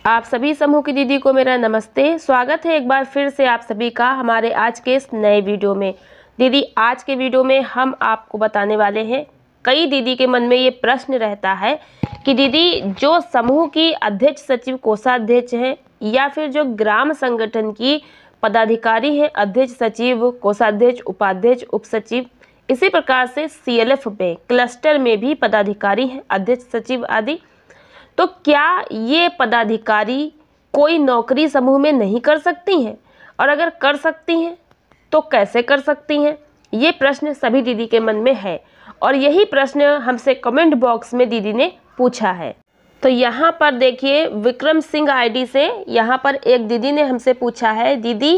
आप सभी समूह की दीदी को मेरा नमस्ते। स्वागत है एक बार फिर से आप सभी का हमारे आज के इस नए वीडियो में। दीदी आज के वीडियो में हम आपको बताने वाले हैं, कई दीदी के मन में ये प्रश्न रहता है कि दीदी जो समूह की अध्यक्ष सचिव कोषाध्यक्ष हैं या फिर जो ग्राम संगठन की पदाधिकारी हैं, अध्यक्ष सचिव कोषाध्यक्ष उपाध्यक्ष उप सचिव, इसी प्रकार से CLF में क्लस्टर में भी पदाधिकारी हैं, अध्यक्ष सचिव आदि। तो क्या ये पदाधिकारी कोई नौकरी समूह में नहीं कर सकती हैं, और अगर कर सकती हैं तो कैसे कर सकती हैं? ये प्रश्न सभी दीदी के मन में है और यही प्रश्न हमसे कमेंट बॉक्स में दीदी ने पूछा है। तो यहाँ पर देखिए, विक्रम सिंह ID से यहाँ पर एक दीदी ने हमसे पूछा है, दीदी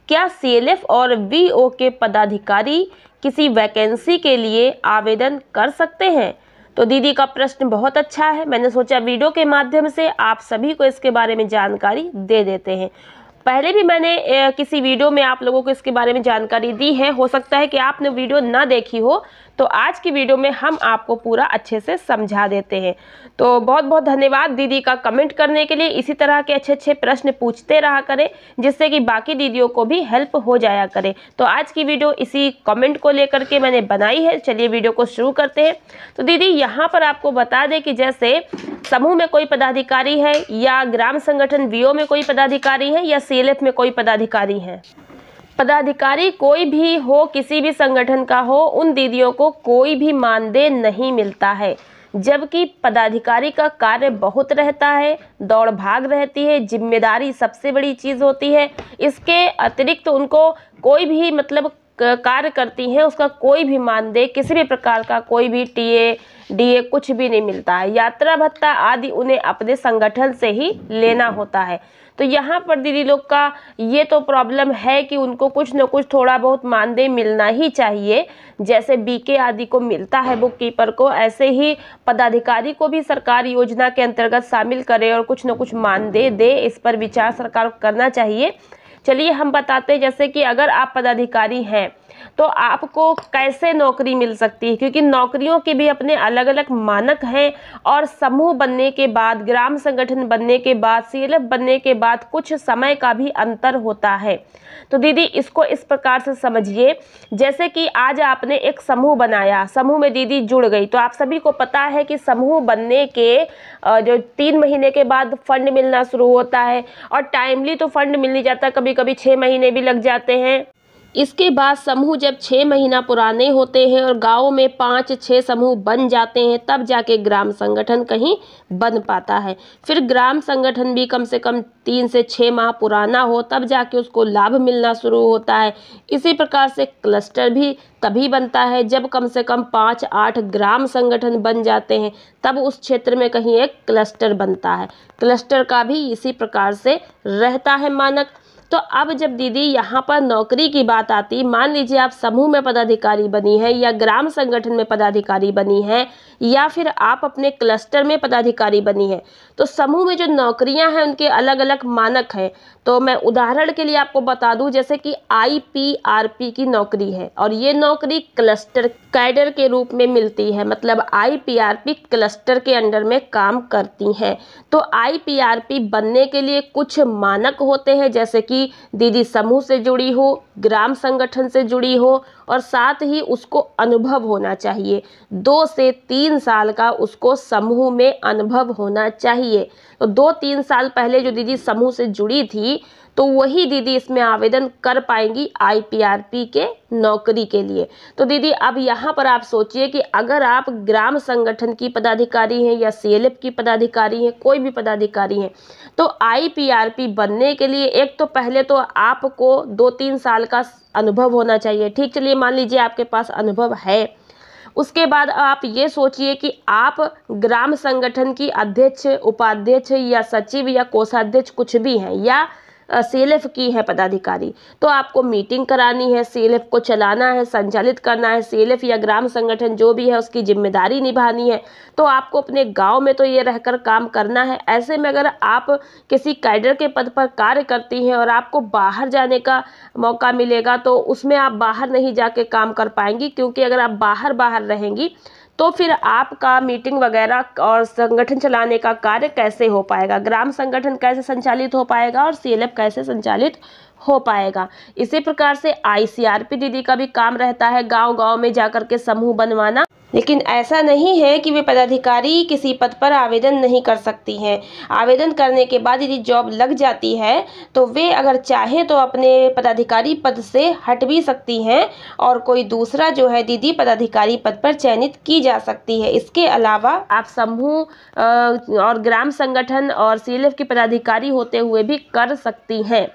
क्या CLF और VO के पदाधिकारी किसी वैकेंसी के लिए आवेदन कर सकते हैं? तो दीदी का प्रश्न बहुत अच्छा है। मैंने सोचा वीडियो के माध्यम से आप सभी को इसके बारे में जानकारी दे देते हैं। पहले भी मैंने किसी वीडियो में आप लोगों को इसके बारे में जानकारी दी है, हो सकता है कि आपने वीडियो ना देखी हो, तो आज की वीडियो में हम आपको पूरा अच्छे से समझा देते हैं। तो बहुत बहुत धन्यवाद दीदी का कमेंट करने के लिए। इसी तरह के अच्छे अच्छे प्रश्न पूछते रहा करें, जिससे कि बाकी दीदियों को भी हेल्प हो जाया करे। तो आज की वीडियो इसी कमेंट को लेकर के मैंने बनाई है। चलिए वीडियो को शुरू करते हैं। तो दीदी यहाँ पर आपको बता दें कि जैसे समूह में कोई पदाधिकारी है या ग्राम संगठन VO में कोई पदाधिकारी है या CLF में कोई पदाधिकारी है, पदाधिकारी कोई भी हो, किसी भी संगठन का हो, उन दीदियों को कोई भी मानदेय नहीं मिलता है। जबकि पदाधिकारी का कार्य बहुत रहता है, दौड़ भाग रहती है, जिम्मेदारी सबसे बड़ी चीज़ होती है। इसके अतिरिक्त उनको कोई भी कार्य करती हैं, उसका कोई भी मानदेय, किसी भी प्रकार का कोई भी TA DA कुछ भी नहीं मिलता है। यात्रा भत्ता आदि उन्हें अपने संगठन से ही लेना होता है। तो यहाँ पर दीदी लोग का ये तो प्रॉब्लम है कि उनको कुछ न कुछ थोड़ा बहुत मानदेय मिलना ही चाहिए। जैसे BK आदि को मिलता है बुक कीपर को, ऐसे ही पदाधिकारी को भी सरकार योजना के अंतर्गत शामिल करे और कुछ न कुछ मानदेय दे। इस पर विचार सरकार को करना चाहिए। चलिए हम बताते हैं, जैसे कि अगर आप पदाधिकारी हैं तो आपको कैसे नौकरी मिल सकती है, क्योंकि नौकरियों के भी अपने अलग अलग मानक हैं और समूह बनने के बाद, ग्राम संगठन बनने के बाद, CLF बनने के बाद कुछ समय का भी अंतर होता है। तो दीदी इसको इस प्रकार से समझिए, जैसे कि आज आपने एक समूह बनाया, समूह में दीदी जुड़ गई, तो आप सभी को पता है कि समूह बनने के जो 3 महीने के बाद फंड मिलना शुरू होता है, और टाइमली तो फंड मिल नहीं जाता, कभी कभी 6 महीने भी लग जाते हैं। इसके बाद समूह जब 6 महीना पुराने होते हैं और गाँव में 5-6 समूह बन जाते हैं, तब जाके ग्राम संगठन कहीं बन पाता है। फिर ग्राम संगठन भी कम से कम 3 से 6 माह पुराना हो, तब जाके उसको लाभ मिलना शुरू होता है। इसी प्रकार से क्लस्टर भी तभी बनता है जब कम से कम 5-8 ग्राम संगठन बन जाते हैं, तब उस क्षेत्र में कहीं एक क्लस्टर बनता है। क्लस्टर का भी इसी प्रकार से रहता है मानक। तो अब जब दीदी यहाँ पर नौकरी की बात आती, मान लीजिए आप समूह में पदाधिकारी बनी है या ग्राम संगठन में पदाधिकारी बनी है या फिर आप अपने क्लस्टर में पदाधिकारी बनी है, तो समूह में जो नौकरियां हैं उनके अलग अलग मानक हैं। तो मैं उदाहरण के लिए आपको बता दूं, जैसे कि IPRP की नौकरी है और ये नौकरी क्लस्टर कैडर के रूप में मिलती है, मतलब IPRP क्लस्टर के अंडर में काम करती हैं। तो IPRP बनने के लिए कुछ मानक होते हैं, जैसे कि दीदी समूह से जुड़ी हो, ग्राम संगठन से जुड़ी हो, और साथ ही उसको अनुभव होना चाहिए। 2 से 3 साल का उसको समूह में अनुभव होना चाहिए। तो 2-3 साल पहले जो दीदी समूह से जुड़ी थी, तो वही दीदी इसमें आवेदन कर पाएंगी IPRP के नौकरी के लिए। तो दीदी अब यहाँ पर आप सोचिए कि अगर आप ग्राम संगठन की पदाधिकारी हैं या CLF की पदाधिकारी हैं, कोई भी पदाधिकारी हैं, तो IPRP बनने के लिए एक तो पहले तो आपको 2-3 साल का अनुभव होना चाहिए। ठीक, चलिए मान लीजिए आपके पास अनुभव है। उसके बाद आप ये सोचिए कि आप ग्राम संगठन की अध्यक्ष, उपाध्यक्ष या सचिव या कोषाध्यक्ष कुछ भी हैं, या CLF की है पदाधिकारी, तो आपको मीटिंग करानी है, CLF को चलाना है, संचालित करना है, CLF या ग्राम संगठन जो भी है उसकी जिम्मेदारी निभानी है। तो आपको अपने गांव में तो ये रहकर काम करना है। ऐसे में अगर आप किसी कैडर के पद पर कार्य करती हैं और आपको बाहर जाने का मौका मिलेगा, तो उसमें आप बाहर नहीं जाके काम कर पाएंगी, क्योंकि अगर आप बाहर रहेंगी तो फिर आपका मीटिंग वगैरह और संगठन चलाने का कार्य कैसे हो पाएगा, ग्राम संगठन कैसे संचालित हो पाएगा और CLF कैसे संचालित हो पाएगा। इसी प्रकार से ICRP दीदी का भी काम रहता है गांव-गांव में जाकर के समूह बनवाना। लेकिन ऐसा नहीं है कि वे पदाधिकारी किसी पद पर आवेदन नहीं कर सकती हैं। आवेदन करने के बाद यदि जॉब लग जाती है तो वे अगर चाहें तो अपने पदाधिकारी पद से हट भी सकती हैं और कोई दूसरा जो है दीदी पदाधिकारी पद पर चयनित की जा सकती है। इसके अलावा आप समूह और ग्राम संगठन और CLF की पदाधिकारी होते हुए भी कर सकती हैं,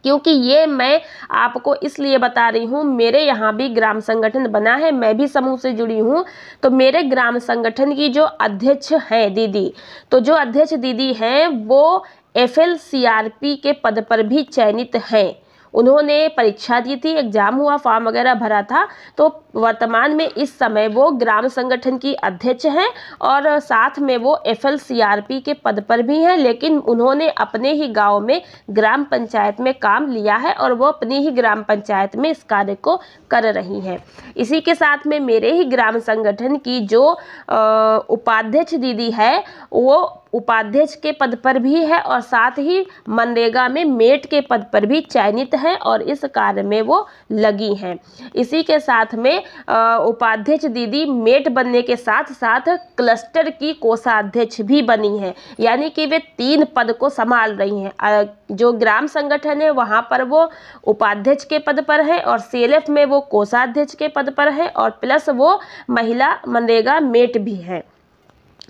क्योंकि ये मैं आपको इसलिए बता रही हूँ, मेरे यहाँ भी ग्राम संगठन बना है, मैं भी समूह से जुड़ी हूँ। तो मेरे ग्राम संगठन की जो अध्यक्ष हैं दीदी, तो जो अध्यक्ष दीदी हैं वो FLCRP के पद पर भी चयनित हैं। उन्होंने परीक्षा दी थी, एग्जाम हुआ, फॉर्म वगैरह भरा था। तो वर्तमान में इस समय वो ग्राम संगठन की अध्यक्ष हैं और साथ में वो FLCRP के पद पर भी हैं, लेकिन उन्होंने अपने ही गांव में ग्राम पंचायत में काम लिया है और वो अपनी ही ग्राम पंचायत में इस कार्य को कर रही हैं। इसी के साथ में मेरे ही ग्राम संगठन की जो उपाध्यक्ष दीदी है वो उपाध्यक्ष के पद पर भी है और साथ ही मनरेगा में मेट के पद पर भी चयनित है और इस कार्य में वो लगी हैं। इसी के साथ में उपाध्यक्ष दीदी मेट बनने के साथ साथ क्लस्टर की कोषाध्यक्ष भी बनी है, यानी कि वे 3 पद को संभाल रही हैं। जो ग्राम संगठन है वहाँ पर वो उपाध्यक्ष के पद पर है और CLF में वो कोषाध्यक्ष के पद पर है और प्लस वो महिला मनरेगा मेट भी है।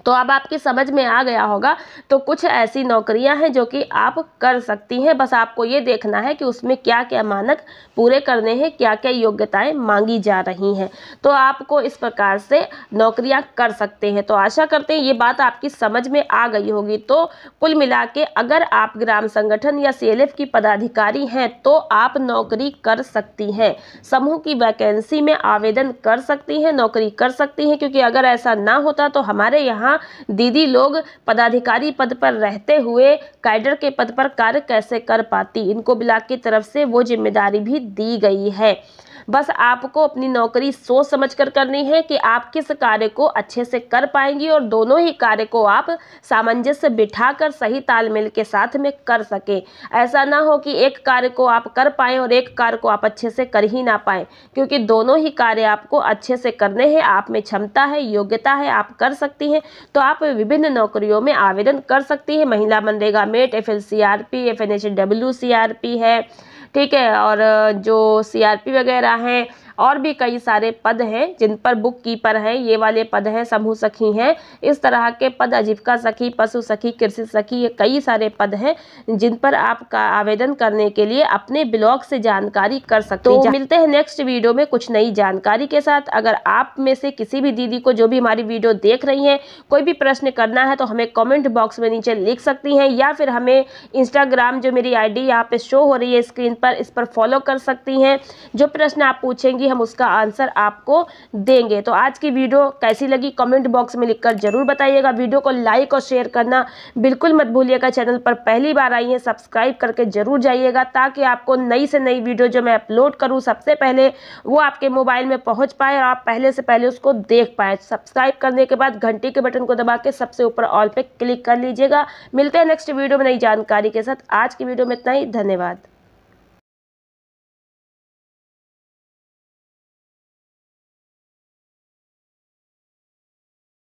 तो अब आपकी समझ में आ गया होगा। तो कुछ ऐसी नौकरियां हैं जो कि आप कर सकती हैं, बस आपको ये देखना है कि उसमें क्या क्या मानक पूरे करने हैं, क्या क्या योग्यताएं मांगी जा रही हैं। तो आपको इस प्रकार से नौकरियां कर सकते हैं। तो आशा करते हैं ये बात आपकी समझ में आ गई होगी। तो कुल मिला के अगर आप ग्राम संगठन या CLF की पदाधिकारी हैं तो आप नौकरी कर सकती हैं, समूह की वैकेंसी में आवेदन कर सकती हैं, नौकरी कर सकती हैं। क्योंकि अगर ऐसा ना होता तो हमारे यहाँ दीदी लोग पदाधिकारी पद पर रहते हुए कैडर के पद पर कार्य कैसे कर पाती। इनको ब्लॉक की तरफ से वो जिम्मेदारी भी दी गई है। बस आपको अपनी नौकरी सोच समझकर करनी है कि आप किस कार्य को अच्छे से कर पाएंगी और दोनों ही कार्य को आप सामंजस्य बिठाकर सही तालमेल के साथ में कर सके। ऐसा ना हो कि एक कार्य को आप कर पाएं और एक कार्य को आप अच्छे से कर ही ना पाएं, क्योंकि दोनों ही कार्य आपको अच्छे से करने हैं। आप में क्षमता है, योग्यता है, आप कर सकती हैं। तो आप विभिन्न नौकरियों में आवेदन कर सकती हैं। महिला मनरेगा मेट, FLCRP, FNHWCRP है, ठीक है, और जो CRP वगैरह हैं और भी कई सारे पद हैं जिन पर बुक कीपर हैं, ये वाले पद हैं, समूह सखी हैं, इस तरह के पद, आजीविका सखी, पशु सखी, कृषि सखी, ये कई सारे पद हैं जिन पर आपका आवेदन करने के लिए अपने ब्लॉग से जानकारी कर सकते हैं। तो मिलते हैं नेक्स्ट वीडियो में कुछ नई जानकारी के साथ। अगर आप में से किसी भी दीदी को जो भी हमारी वीडियो देख रही हैं कोई भी प्रश्न करना है तो हमें कॉमेंट बॉक्स में नीचे लिख सकती हैं, या फिर हमें इंस्टाग्राम जो मेरी ID यहाँ पे शो हो रही है स्क्रीन पर, इस पर फॉलो कर सकती हैं। जो प्रश्न आप पूछेंगी हम उसका आंसर आपको देंगे। तो आज की वीडियो कैसी लगी कमेंट बॉक्स में लिखकर जरूर बताइएगा। वीडियो को लाइक और शेयर करना बिल्कुल मत भूलिएगा। चैनल पर पहली बार आई हैं सब्सक्राइब करके जरूर जाइएगा, ताकि आपको नई से नई वीडियो जो मैं अपलोड करूं सबसे पहले वो आपके मोबाइल में पहुंच पाए और आप पहले से पहले उसको देख पाए। सब्सक्राइब करने के बाद घंटी के बटन को दबा के सबसे ऊपर ऑल पे क्लिक कर लीजिएगा। मिलते हैं नेक्स्ट वीडियो में नई जानकारी के साथ। आज की वीडियो में इतना ही, धन्यवाद।